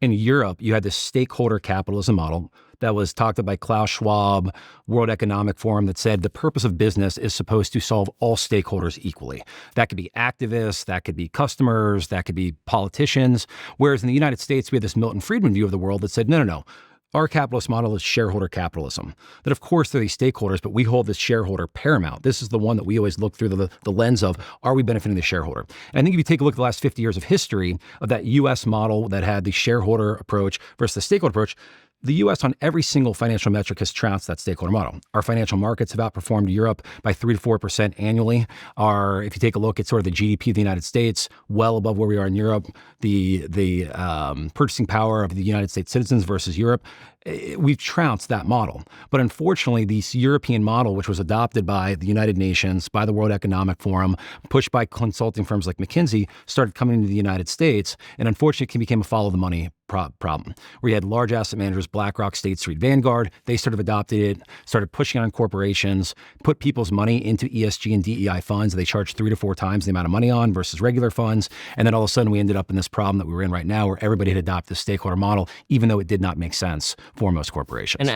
In Europe, you had this stakeholder capitalism model that was talked about by Klaus Schwab, World Economic Forum, that said the purpose of business is supposed to solve all stakeholders equally. That could be activists, that could be customers, that could be politicians. Whereas in the United States, we had this Milton Friedman view of the world that said, no. Our capitalist model is shareholder capitalism. That, of course, they're these stakeholders, but we hold this shareholder paramount. This is the one that we always look through the lens of, are we benefiting the shareholder? And I think if you take a look at the last 50 years of history of that U.S. model that had the shareholder approach versus the stakeholder approach, the U.S. on every single financial metric has trounced that stakeholder model. Our financial markets have outperformed Europe by 3 to 4% annually. If you take a look at sort of the GDP of the United States, well above where we are in Europe, the purchasing power of the United States citizens versus Europe, we've trounced that model. But unfortunately, this European model, which was adopted by the United Nations, by the World Economic Forum, pushed by consulting firms like McKinsey, started coming into the United States, and unfortunately, it became a follow the money problem, where you had large asset managers, BlackRock, State Street, Vanguard. They sort of adopted it, started pushing on corporations, put people's money into ESG and DEI funds that they charged 3 to 4 times the amount of money on versus regular funds. And then all of a sudden we ended up in this problem that we were in right now, where everybody had adopted the stakeholder model, even though it did not make sense for most corporations.